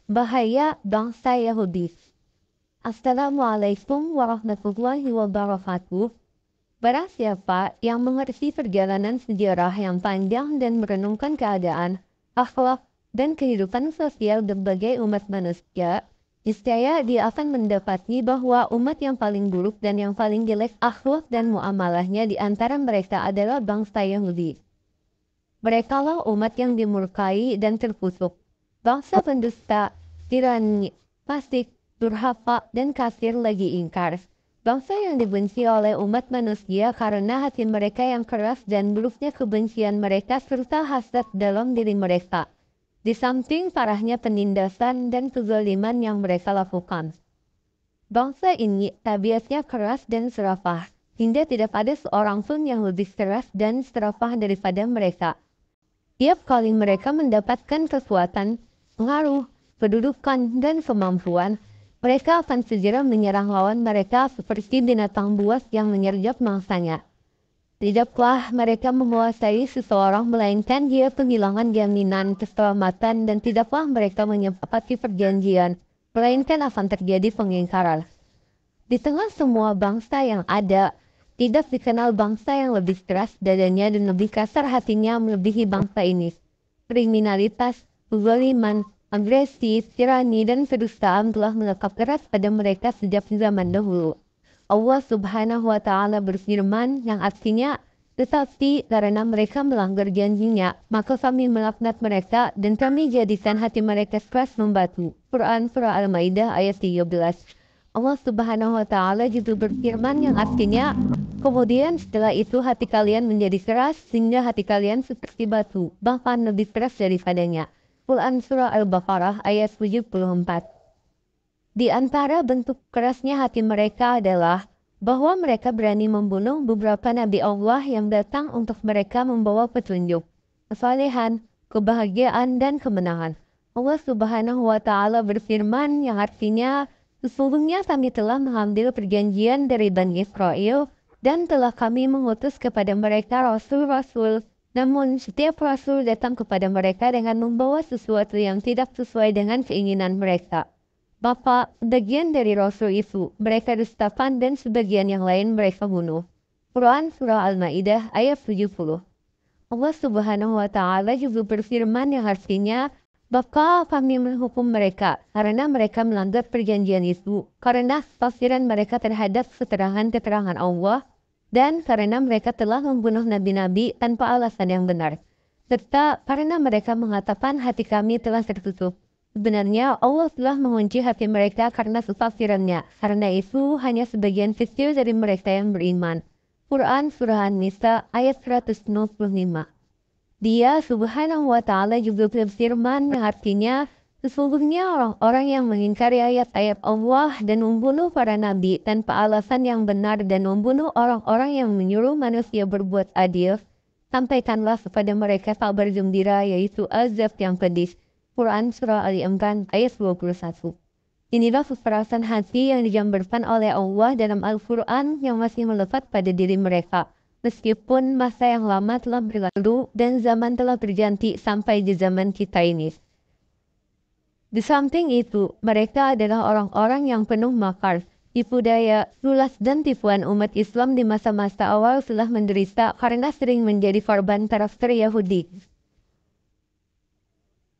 Bahaya bangsa Yahudi. Assalamualaikum warahmatullahi wabarakatuh. Barang siapa yang mengerti perjalanan sejarah yang panjang dan merenungkan keadaan, akhlak, dan kehidupan sosial berbagai umat manusia, niscaya dia akan mendapati bahwa umat yang paling buruk dan yang paling jelek akhlak dan muamalahnya di antara mereka adalah bangsa Yahudi. Merekalah umat yang dimurkai dan terkutuk. Bangsa pendusta, tirani, fasik, durhaka, dan kafir lagi ingkar. Bangsa yang dibenci oleh umat manusia karena hati mereka yang keras dan buruknya kebencian mereka serta hasad dalam diri mereka. Di samping parahnya penindasan dan kezaliman yang mereka lakukan. Bangsa ini tabiatnya keras dan serapah, hingga tidak ada seorang pun yang lebih keras dan serapah daripada mereka. Tiap kali mereka mendapatkan kekuatan, pengaruh, kedudukan, dan kemampuan, mereka akan segera menyerang lawan mereka seperti binatang buas yang menyergap mangsanya. Tidaklah mereka menguasai seseorang melainkan dia kehilangan jaminan keselamatan dan tidaklah mereka menyepakati perjanjian, melainkan akan terjadi pengingkaran. Di tengah semua bangsa yang ada, tidak dikenal bangsa yang lebih keras dadanya dan lebih kasar hatinya melebihi bangsa ini. Kriminalitas, kezaliman, agresi, tirani, dan kedustaan telah melekat keras pada mereka sejak zaman dahulu. Allah Subhanahu wa Ta'ala berfirman yang artinya, tetapi karena mereka melanggar janjinya, maka kami melaknat mereka dan kami jadikan hati mereka keras membatu. Quran Surah Al-Maidah ayat 13. Allah Subhanahu wa Ta'ala juga berfirman yang artinya, kemudian setelah itu hati kalian menjadi keras sehingga hati kalian seperti batu, bahkan lebih keras daripadanya. Quran Surah Al-Baqarah ayat 74. Di antara bentuk kerasnya hati mereka adalah bahwa mereka berani membunuh beberapa nabi Allah yang datang untuk mereka membawa petunjuk, kesalehan, kebahagiaan, dan kemenangan. Allah Subhanahu wa Ta'ala berfirman yang artinya, sesungguhnya kami telah mengambil perjanjian dari Bani Israel dan telah kami mengutus kepada mereka rasul-rasul. Namun setiap rasul datang kepada mereka dengan membawa sesuatu yang tidak sesuai dengan keinginan mereka. Maka sebagian dari rasul itu mereka dustakan dan sebagian yang lain mereka bunuh. Quran Surah Al-Maidah ayat 70. Allah Subhanahu wa Ta'ala juga berfirman yang artinya, maka kami menghukum mereka karena mereka melanggar perjanjian itu, karena tafsiran mereka terhadap keterangan-keterangan Allah, dan karena mereka telah membunuh nabi-nabi tanpa alasan yang benar, serta karena mereka mengatakan hati kami telah tertutup. Sebenarnya Allah telah mengunci hati mereka karena tafsirannya, karena itu hanya sebagian kecil dari mereka yang beriman. Quran Surah An-Nisa ayat 195. Dia Subhanahu wa Ta'ala juga berfirman yang artinya, sesungguhnya orang-orang yang mengingkari ayat-ayat Allah dan membunuh para nabi tanpa alasan yang benar dan membunuh orang-orang yang menyuruh manusia berbuat adil, sampaikanlah kepada mereka kabar gembira yaitu azab yang pedih. Quran Surah Ali Imran ayat 21. Inilah kekerasan hati yang digambarkan oleh Allah dalam Al-Quran yang masih melekat pada diri mereka. Meskipun masa yang lama telah berlalu dan zaman telah berganti sampai di zaman kita ini. Di samping itu, mereka adalah orang-orang yang penuh makar, tipu daya, sulas dan tipuan umat Islam di masa-masa awal telah menderita karena sering menjadi korban karakter Yahudi.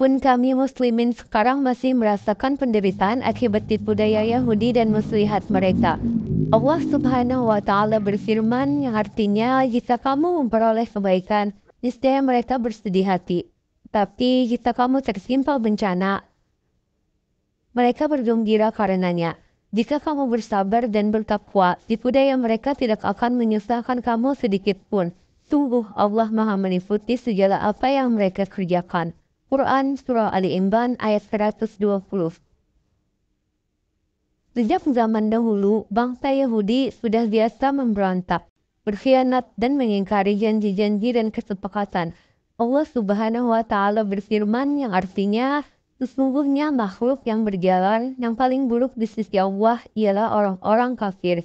Pun kami muslimin sekarang masih merasakan penderitaan akibat tipu daya Yahudi dan muslihat mereka. Allah Subhanahu wa Ta'ala berfirman yang artinya, jika kamu memperoleh kebaikan, niscaya mereka bersedih hati. Tapi jika kamu tertimpa bencana, mereka bergembira karenanya. Jika kamu bersabar dan bertakwa, tipu daya mereka tidak akan menyusahkan kamu sedikit pun. Sungguh Allah Maha meliputi segala apa yang mereka kerjakan. Quran Surah Ali Imran ayat 120. Sejak zaman dahulu, bangsa Yahudi sudah biasa memberontak, berkhianat dan mengingkari janji-janji dan kesepakatan. Allah Subhanahu wa Ta'ala berfirman yang artinya, sesungguhnya makhluk yang berjalan yang paling buruk di sisi Allah ialah orang-orang kafir,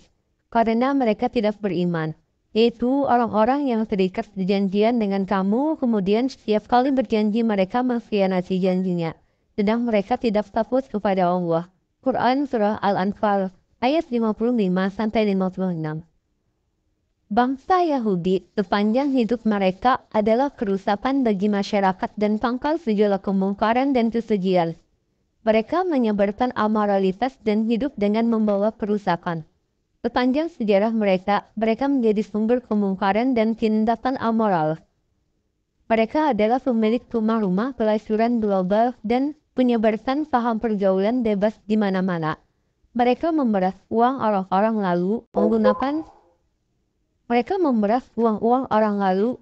karena mereka tidak beriman. Yaitu orang-orang yang terikat perjanjian dengan kamu, kemudian setiap kali berjanji mereka mengkhianati janjinya. sedang mereka tidak takut kepada Allah. Quran Surah Al-Anfal ayat 55-56. Bangsa Yahudi sepanjang hidup mereka adalah kerusakan bagi masyarakat dan pangkal segala kemungkaran dan kesucian. Mereka menyebarkan amoralitas dan hidup dengan membawa kerusakan. Sepanjang sejarah mereka menjadi sumber kemungkaran dan tindakan amoral. Mereka adalah pemilik rumah-rumah pelacuran global dan penyebarkan paham pergaulan bebas di mana-mana. Mereka memeras uang orang-orang lalu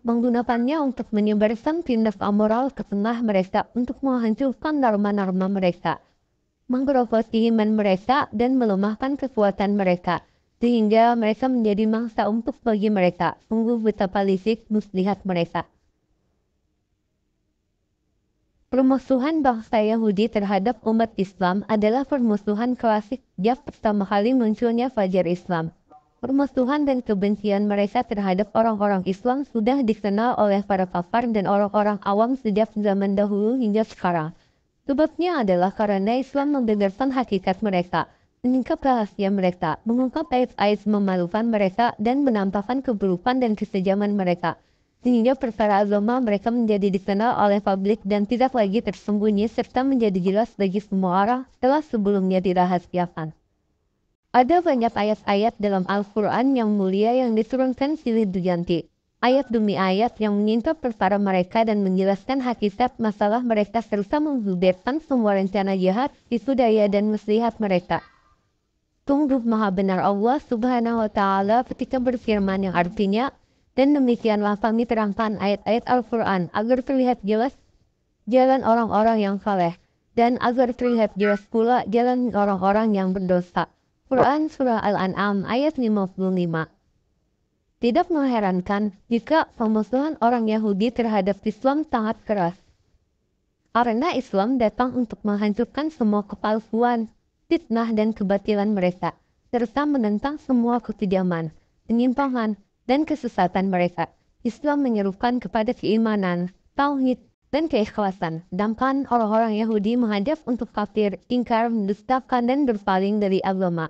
menggunakannya untuk menyebarkan tindak amoral ke tengah mereka untuk menghancurkan norma-norma mereka, menggerogoti iman mereka dan melemahkan kekuatan mereka, sehingga mereka menjadi mangsa empuk bagi mereka. Sungguh betapa licik muslihat mereka. Permusuhan bangsa Yahudi terhadap umat Islam adalah permusuhan klasik sejak pertama kali munculnya Fajar Islam. Permusuhan dan kebencian mereka terhadap orang-orang Islam sudah dikenal oleh para kafir dan orang-orang awam sejak zaman dahulu hingga sekarang. Sebabnya adalah karena Islam membenarkan hakikat mereka, menyingkap rahasia mereka, mengungkap aib-aib memalukan mereka, dan menampakkan keburukan dan kesejaman mereka. Sehingga perkara agama mereka menjadi dikenal oleh publik dan tidak lagi tersembunyi serta menjadi jelas bagi semua orang setelah sebelumnya dirahasiakan. Ada banyak ayat-ayat dalam Al-Quran yang mulia yang diturunkan silih berganti. Ayat demi ayat yang menyingkap perkara mereka dan menjelaskan hakikat masalah mereka serta menghuberkan semua rencana jahat, tipu daya dan muslihat mereka. Sungguh maha benar Allah Subhanahu wa Ta'ala ketika berfirman yang artinya, dan demikianlah kami terangkan ayat-ayat Al-Quran agar terlihat jelas jalan orang-orang yang saleh, dan agar terlihat jelas pula jalan orang-orang yang berdosa. Quran Surah Al-An'am ayat 55. Tidak mengherankan jika pemusuhan orang Yahudi terhadap Islam sangat keras. Karena Islam datang untuk menghancurkan semua kepalsuan, fitnah dan kebatilan mereka, serta menentang semua kekejaman, penyimpangan, dan kesesatan mereka. Islam menyerukan kepada keimanan, tauhid, dan keikhlasan. Sedangkan orang-orang Yahudi menghadap untuk kafir, ingkar, mendustakan, dan berpaling dari agama.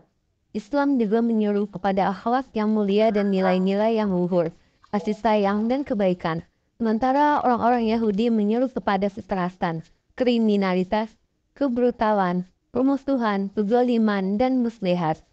Islam juga menyuruh kepada akhlak yang mulia dan nilai-nilai yang luhur, kasih sayang dan kebaikan. Sementara orang-orang Yahudi menyuruh kepada kekerasan, kriminalitas, kebrutalan, permusuhan, kezaliman, dan muslihat.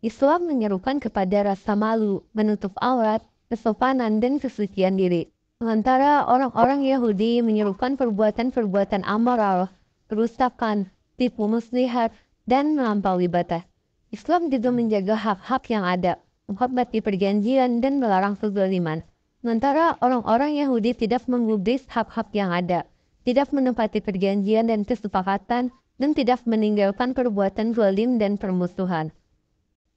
Islam menyerukan kepada rasa malu, menutup aurat, kesopanan, dan kesucian diri. Sementara orang-orang Yahudi menyerukan perbuatan-perbuatan amoral, kerusakan, tipu muslihat, dan melampaui batas. Islam juga menjaga hak-hak yang ada, menghormati perjanjian, dan melarang kezaliman. Sementara orang-orang Yahudi tidak menggubris hak-hak yang ada, tidak menepati perjanjian dan kesepakatan, dan tidak meninggalkan perbuatan zalim dan permusuhan.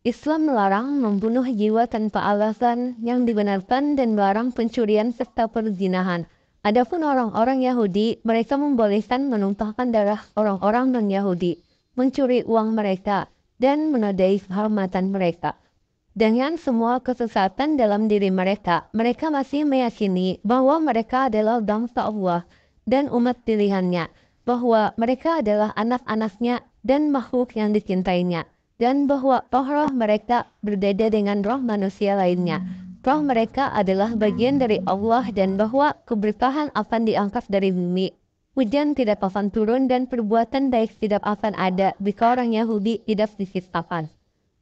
Islam melarang membunuh jiwa tanpa alasan yang dibenarkan dan melarang pencurian serta perzinahan. Adapun orang-orang Yahudi, mereka membolehkan menumpahkan darah orang-orang non-Yahudi, mencuri uang mereka, dan menodai kehormatan mereka. Dengan semua kesesatan dalam diri mereka, mereka masih meyakini bahwa mereka adalah bangsa Allah dan umat pilihannya, bahwa mereka adalah anak-anaknya dan makhluk yang dicintainya, dan bahwa roh mereka berbeda dengan roh manusia lainnya. Roh mereka adalah bagian dari Allah dan bahwa keberkahan akan diangkat dari bumi. Hujan tidak akan turun dan perbuatan baik tidak akan ada jika orang Yahudi tidak diciptakan.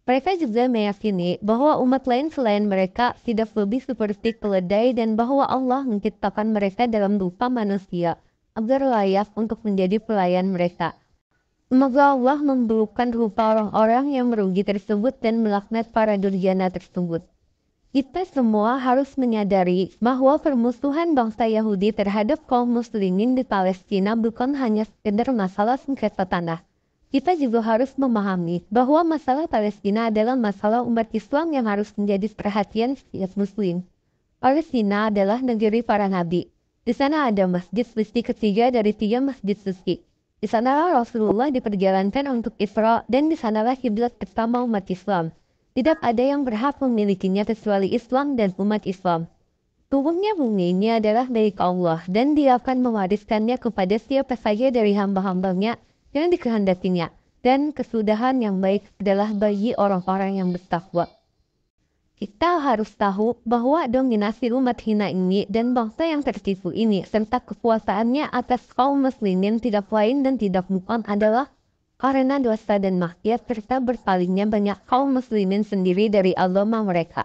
Mereka juga meyakini bahwa umat lain selain mereka tidak lebih seperti keledai dan bahwa Allah menciptakan mereka dalam rupa manusia agar layak untuk menjadi pelayan mereka. Semoga Allah memburukkan rupa orang-orang yang merugi tersebut dan melaknat para durjana tersebut. Kita semua harus menyadari bahwa permusuhan bangsa Yahudi terhadap kaum muslimin di Palestina bukan hanya sekedar masalah sengketa tanah. Kita juga harus memahami bahwa masalah Palestina adalah masalah umat Islam yang harus menjadi perhatian setiap muslim. Palestina adalah negeri para nabi. Di sana ada masjid suci ketiga dari 3 masjid suci. Di sanalah Rasulullah diperjalankan untuk Isra dan di sanalah kiblat pertama umat Islam. Tidak ada yang berhak memilikinya kecuali Islam dan umat Islam. Tubuhnya bumi ini adalah milik Allah dan Dia akan mewariskannya kepada siapa saja dari hamba-hambanya yang dikehendakinya. Dan kesudahan yang baik adalah bagi orang-orang yang bertakwa. Kita harus tahu bahwa dominasi umat hina ini dan bangsa yang tertipu ini serta kekuasaannya atas kaum muslimin tidak lain dan tidak bukan adalah karena dosa dan maksiat serta berpalingnya banyak kaum muslimin sendiri dari agama mereka.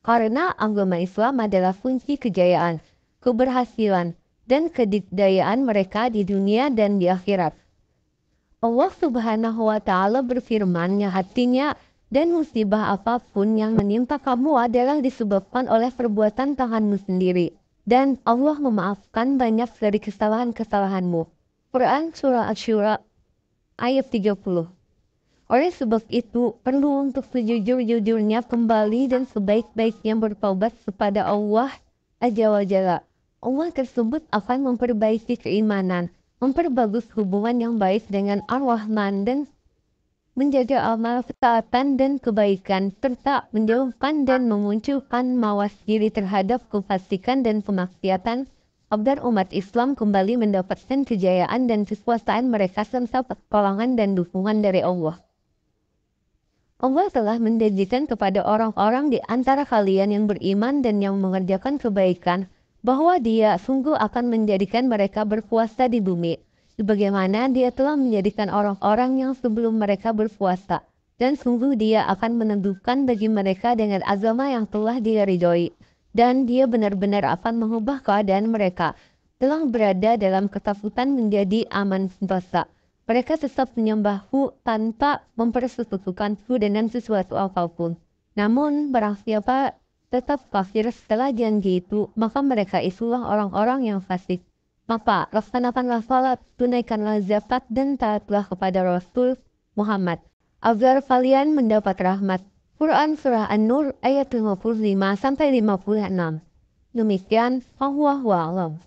Karena agama Islam adalah kunci kejayaan, keberhasilan, dan kedikdayaan mereka di dunia dan di akhirat. Allah Subhanahu wa Ta'ala berfirman yang artinya, dan musibah apapun yang menimpa kamu adalah disebabkan oleh perbuatan tanganmu sendiri. Dan Allah memaafkan banyak dari kesalahan-kesalahanmu. Quran Surah Asy-Syura ayat 30. Oleh sebab itu, perlu untuk sejujur-jujurnya kembali dan sebaik-baiknya bertaubat kepada Allah Azza wa Jalla. Allah tersebut akan memperbaiki keimanan, memperbagus hubungan yang baik dengan Ar-Rahman dan menjaga amal ketaatan dan kebaikan, serta menjauhkan dan memunculkan mawas diri terhadap kefasikan dan kemaksiatan, agar umat Islam kembali mendapatkan kejayaan dan kekuasaan mereka serta pertolongan dan dukungan dari Allah. Allah telah menjanjikan kepada orang-orang di antara kalian yang beriman dan yang mengerjakan kebaikan, bahwa Dia sungguh akan menjadikan mereka berkuasa di bumi, sebagaimana Dia telah menjadikan orang-orang yang sebelum mereka berpuasa, dan sungguh Dia akan menentukan bagi mereka dengan agama yang telah Dia ridhoi, dan Dia benar-benar akan mengubah keadaan mereka telah berada dalam ketakutan menjadi aman sentosa. Mereka tetap menyembahku tanpa mempersekutukanku dengan sesuatu apapun. Namun barang siapa tetap kafir setelah janji itu, maka mereka itulah orang-orang yang fasik. Maka laksanakanlah salat, tunaikanlah zakat dan taatlah kepada Rasul Muhammad, agar kalian mendapat rahmat. Quran Surah An-Nur ayat 55-56. Demikian, Allahu a'lam.